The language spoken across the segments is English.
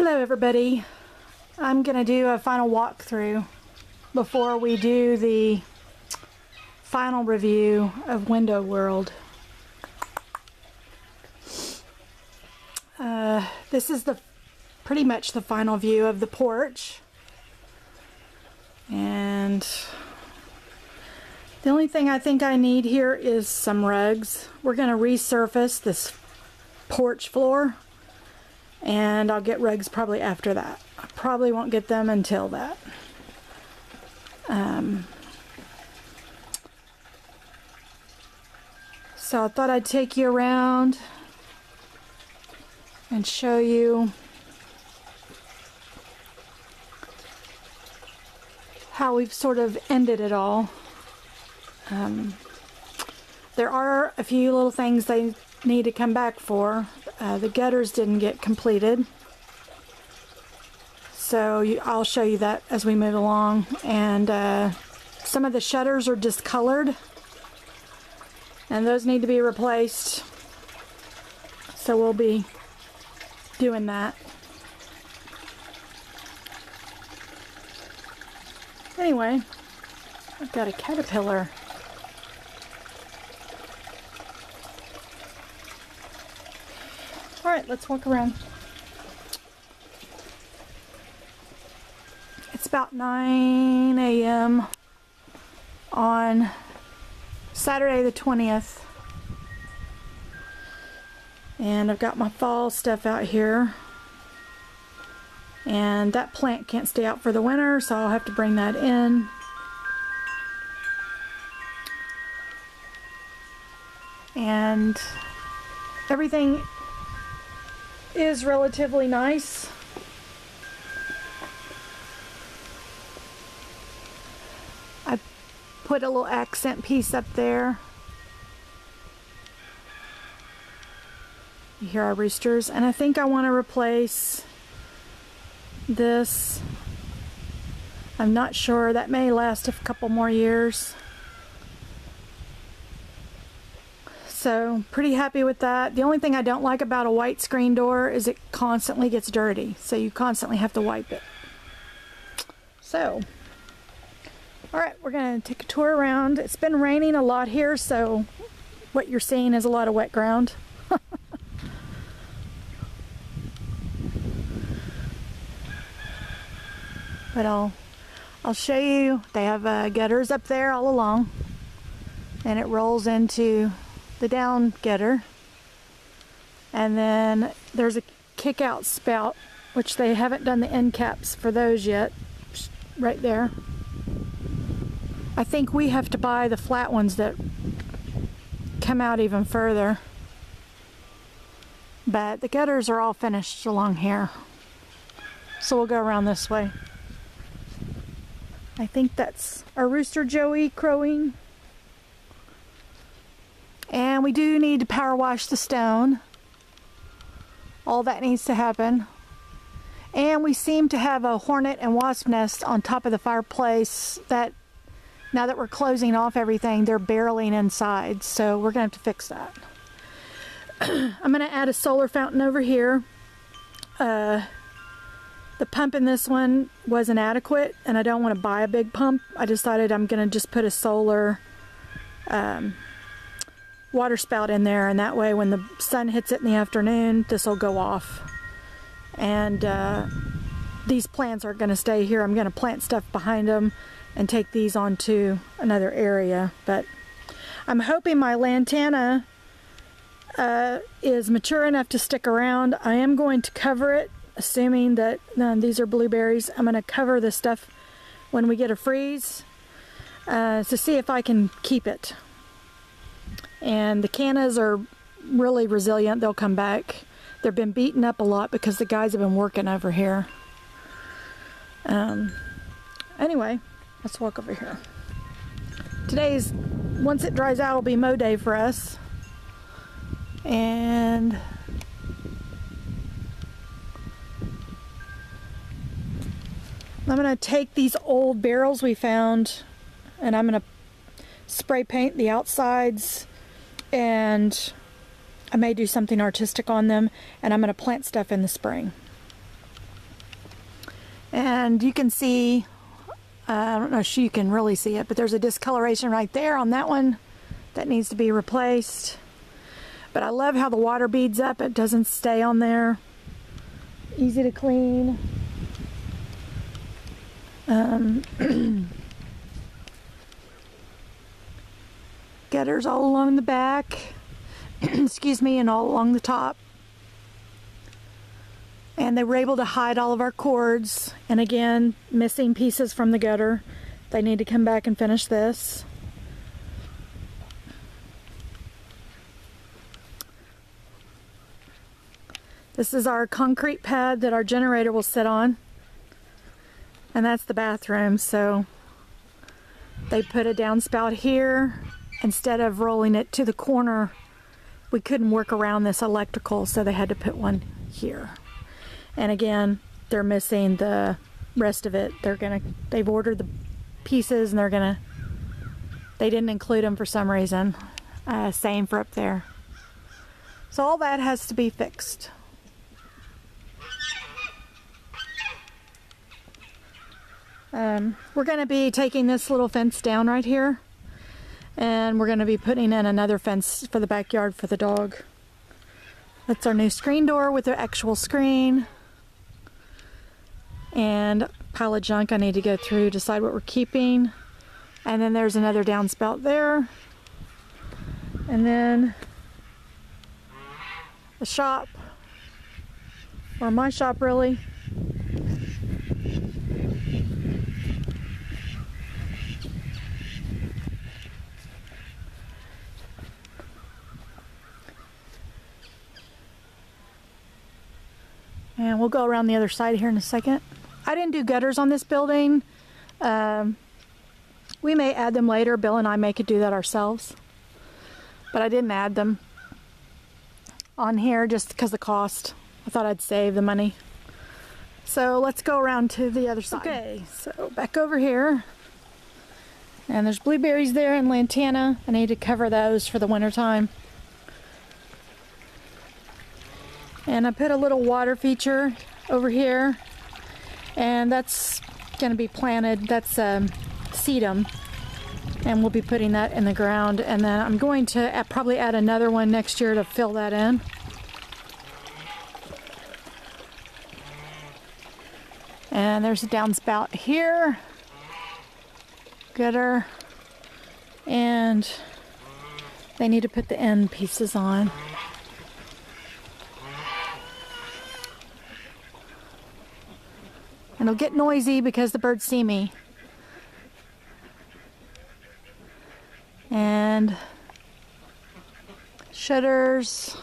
Hello everybody. I'm going to do a final walkthrough before we do the final review of Window World. This is pretty much the final view of the porch. And the only thing I think I need here is some rugs. We're going to resurface this porch floor. And I'll get rugs probably after that. I probably won't get them until that. So I thought I'd take you around and show you how we've sort of ended it all. There are a few little things they need to come back for. The gutters didn't get completed, so I'll show you that as we move along. And some of the shutters are discolored, and those need to be replaced, so we'll be doing that. Anyway, I've got a caterpillar. Alright, let's walk around. It's about 9 a.m. on Saturday the 20th. And I've got my fall stuff out here. And that plant can't stay out for the winter, so I'll have to bring that in. And everything is relatively nice. I put a little accent piece up there. You hear our roosters, and I think I want to replace this. I'm not sure. That may last a couple more years. So pretty happy with that. The only thing I don't like about a white screen door is it constantly gets dirty, so you constantly have to wipe it. So alright, we're going to take a tour around. It's been raining a lot here, so what you're seeing is a lot of wet ground. But I'll show you. They have gutters up there all along, and it rolls into the down gutter, and then there's a kick out spout, which they haven't done the end caps for those yet, right there. I think we have to buy the flat ones that come out even further, but the gutters are all finished along here, so we'll go around this way. I think that's our rooster Joey crowing. And we do need to power wash the stone. All that needs to happen. And we seem to have a hornet and wasp nest on top of the fireplace that, now that we're closing off everything, they're barreling inside. So we're going to have to fix that. I'm going to add a solar fountain over here. The pump in this one wasn't adequate, and I don't want to buy a big pump. I decided I'm going to just put a solar water spout in there, and that way when the sun hits it in the afternoon, this will go off. And these plants are going to stay here. I'm going to plant stuff behind them and take these onto another area. But I'm hoping my lantana is mature enough to stick around. I am going to cover it, assuming that these are blueberries. I'm going to cover this stuff when we get a freeze to see if I can keep it. And the cannas are really resilient. They'll come back. They've been beaten up a lot because the guys have been working over here. Anyway, let's walk over here. Today's, once it dries out, will be mow day for us. And I'm going to take these old barrels we found, and I'm going to spray paint the outsides, and I may do something artistic on them, and I'm going to plant stuff in the spring. And you can see, I don't know if you can really see it, but there's a discoloration right there on that one that needs to be replaced. But I love how the water beads up. It doesn't stay on there. Easy to clean. Gutters all along the back. Excuse me, and all along the top. And they were able to hide all of our cords. And again, missing pieces from the gutter. They need to come back and finish this. This is our concrete pad that our generator will sit on. And that's the bathroom. So they put a downspout here. Instead of rolling it to the corner, we couldn't work around this electrical, so they had to put one here. And again, they're missing the rest of it. They've ordered the pieces and they didn't include them for some reason. Same for up there. So all that has to be fixed. We're going to be taking this little fence down right here. And we're going to be putting in another fence for the backyard for the dog. That's our new screen door with the actual screen. And a pile of junk I need to go through, decide what we're keeping. And then there's another downspout there. And then the shop, or my shop really. And we'll go around the other side here in a second. I didn't do gutters on this building. We may add them later. Bill and I may could do that ourselves. But I didn't add them on here just because of the cost. I thought I'd save the money. So let's go around to the other side. Okay, so back over here. And there's blueberries there and lantana. I need to cover those for the winter time. And I put a little water feature over here, and that's going to be planted. That's sedum, and we'll be putting that in the ground. And then I'm going to probably add another one next year to fill that in. And there's a downspout here, gutter, and they need to put the end pieces on. And it'll get noisy because the birds see me. And shutters.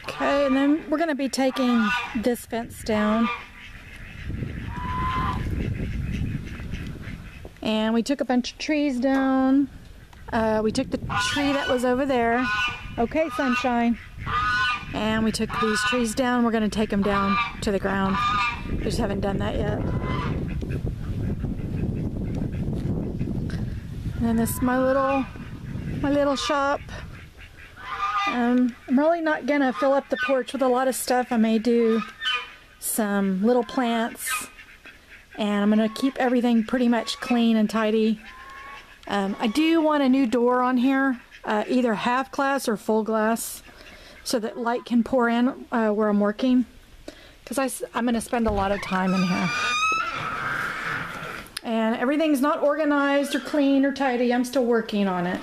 Okay, and then we're going to be taking this fence down. And we took a bunch of trees down. We took the tree that was over there. Okay, sunshine. And we took these trees down. We're going to take them down to the ground. We just haven't done that yet. And this is my little shop. I'm really not going to fill up the porch with a lot of stuff. I may do some little plants. And I'm going to keep everything pretty much clean and tidy. I do want a new door on here. Either half glass or full glass, so that light can pour in where I'm working, because I'm going to spend a lot of time in here. And everything's not organized or clean or tidy. I'm still working on it.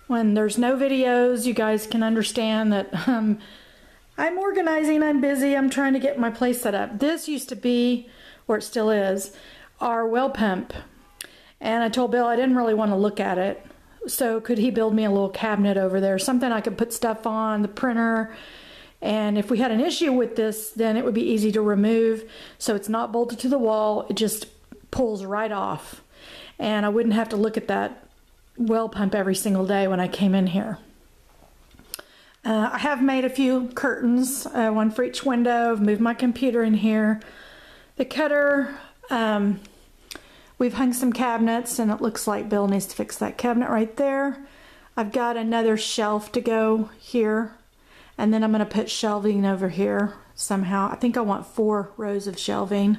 When there's no videos, you guys can understand that I'm organizing, I'm busy, I'm trying to get my place set up. This used to be, or it still is, our well pump. And I told Bill I didn't really want to look at it. So could he build me a little cabinet over there, something I could put stuff on, the printer. And if we had an issue with this, then it would be easy to remove. So it's not bolted to the wall, it just pulls right off. And I wouldn't have to look at that well pump every single day when I came in here. I have made a few curtains, one for each window. I've moved my computer in here. The cutter, we've hung some cabinets, and it looks like Bill needs to fix that cabinet right there. I've got another shelf to go here, and then I'm going to put shelving over here somehow. I think I want 4 rows of shelving.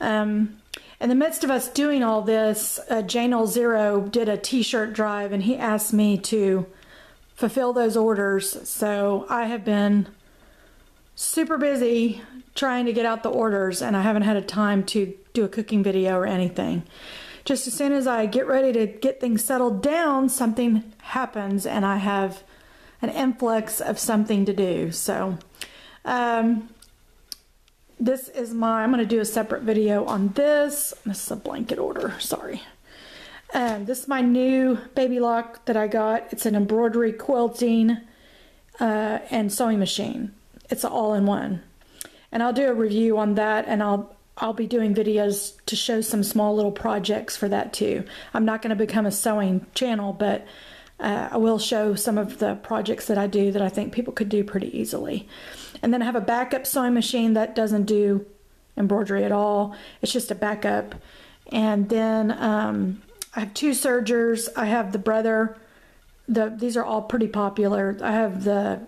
In the midst of us doing all this, J0 did a t-shirt drive, and he asked me to fulfill those orders. So I have been super busy trying to get out the orders, and I haven't had a time to do a cooking video or anything. Just as soon as I get ready to get things settled down, something happens and I have an influx of something to do. So this is I'm going to do a separate video on this. This is a blanket order, sorry. This is my new Baby Lock that I got. It's an embroidery, quilting, and sewing machine. It's all in one. And I'll do a review on that, and I'll be doing videos to show some small little projects for that too. I'm not going to become a sewing channel, but I will show some of the projects that I do that I think people could do pretty easily. And then I have a backup sewing machine that doesn't do embroidery at all. It's just a backup. And then I have 2 sergers. I have the Brother. These are all pretty popular. I have the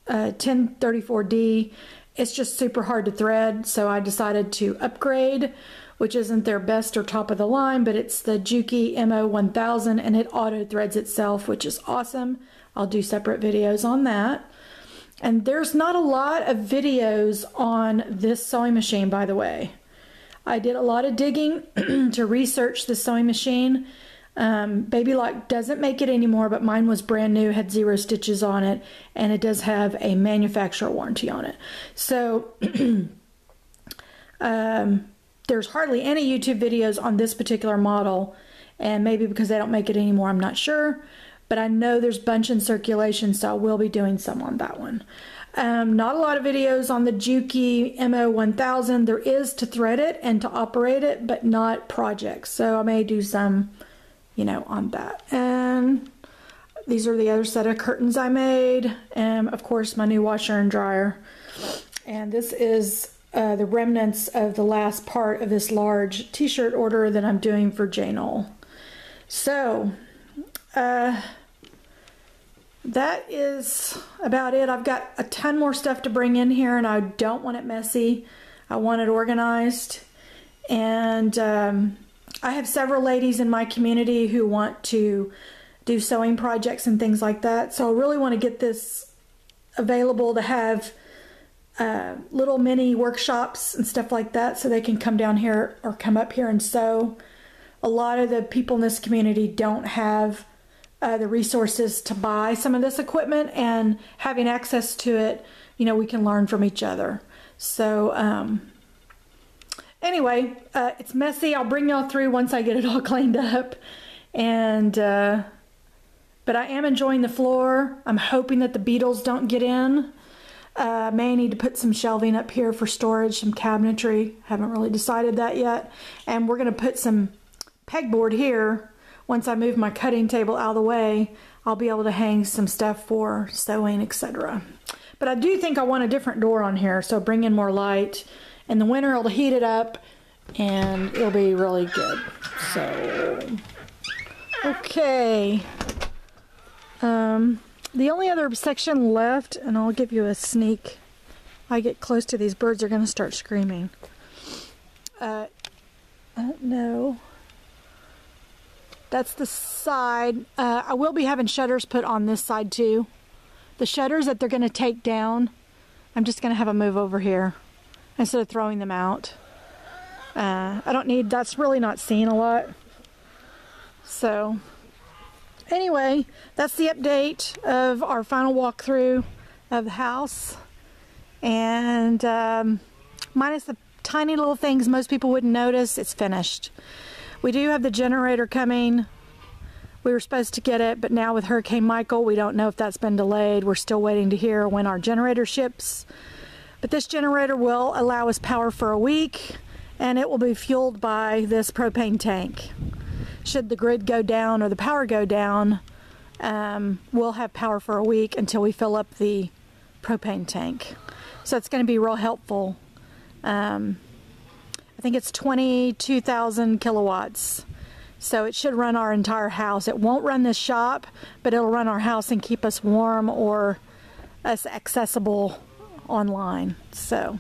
1034D. It's just super hard to thread, so I decided to upgrade, which isn't their best or top of the line, but it's the Juki MO1000, and it auto threads itself, which is awesome. I'll do separate videos on that. And there's not a lot of videos on this sewing machine, by the way. I did a lot of digging to research the sewing machine. Baby Lock doesn't make it anymore, but mine was brand new, had 0 stitches on it, and it does have a manufacturer warranty on it. So there's hardly any YouTube videos on this particular model, and maybe because they don't make it anymore, I'm not sure, but I know there's a bunch in circulation, so I will be doing some on that one. Not a lot of videos on the Juki MO1000. There is to thread it and to operate it, but not projects, so I may do some, you know, on that. And these are the other set of curtains I made, and of course my new washer and dryer. And this is the remnants of the last part of this large t-shirt order that I'm doing for J0. So that is about it. I've got a ton more stuff to bring in here, and I don't want it messy. I want it organized. And I have several ladies in my community who want to do sewing projects and things like that. So I really want to get this available to have little mini workshops and stuff like that, so they can come down here or come up here and sew. A lot of the people in this community don't have the resources to buy some of this equipment, and having access to it, you know, we can learn from each other. So anyway, it's messy. I'll bring y'all through once I get it all cleaned up. And but I am enjoying the floor. I'm hoping that the beetles don't get in. May need to put some shelving up here for storage, some cabinetry. Haven't really decided that yet. And we're going to put some pegboard here. Once I move my cutting table out of the way, I'll be able to hang some stuff for sewing, etc. But I do think I want a different door on here, so bring in more light. In the winter, it'll heat it up, and it'll be really good. So, okay. The only other section left, and I'll give you a sneak. I get close to these birds, they're going to start screaming. I don't know. That's the side. I will be having shutters put on this side too. The shutters that they're going to take down, I'm just going to have them move over here instead of throwing them out. I don't need, that's really not seen a lot. So anyway, that's the update of our final walkthrough of the house. And minus the tiny little things most people wouldn't notice, it's finished. We do have the generator coming. We were supposed to get it, but now with Hurricane Michael, we don't know if that's been delayed. We're still waiting to hear when our generator ships. But this generator will allow us power for a week, and it will be fueled by this propane tank. Should the grid go down or the power go down, we'll have power for a week until we fill up the propane tank. So it's going to be real helpful. I think it's 22,000 kilowatts. So it should run our entire house. It won't run this shop, but it'll run our house and keep us warm or us accessible online. So,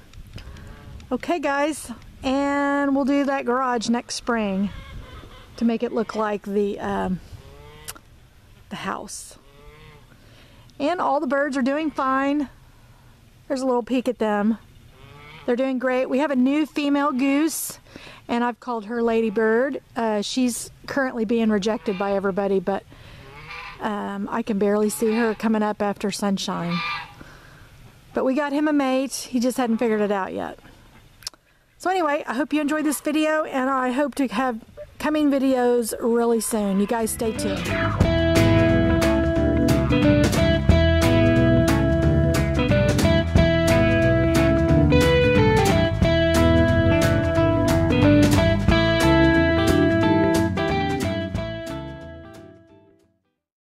okay guys, and we'll do that garage next spring to make it look like the house. And all the birds are doing fine. There's a little peek at them. They're doing great. We have a new female goose, and I've called her Ladybird. She's currently being rejected by everybody, but I can barely see her coming up after sunshine. But we got him a mate. He just hadn't figured it out yet. So anyway, I hope you enjoyed this video, and I hope to have coming videos really soon. You guys stay tuned.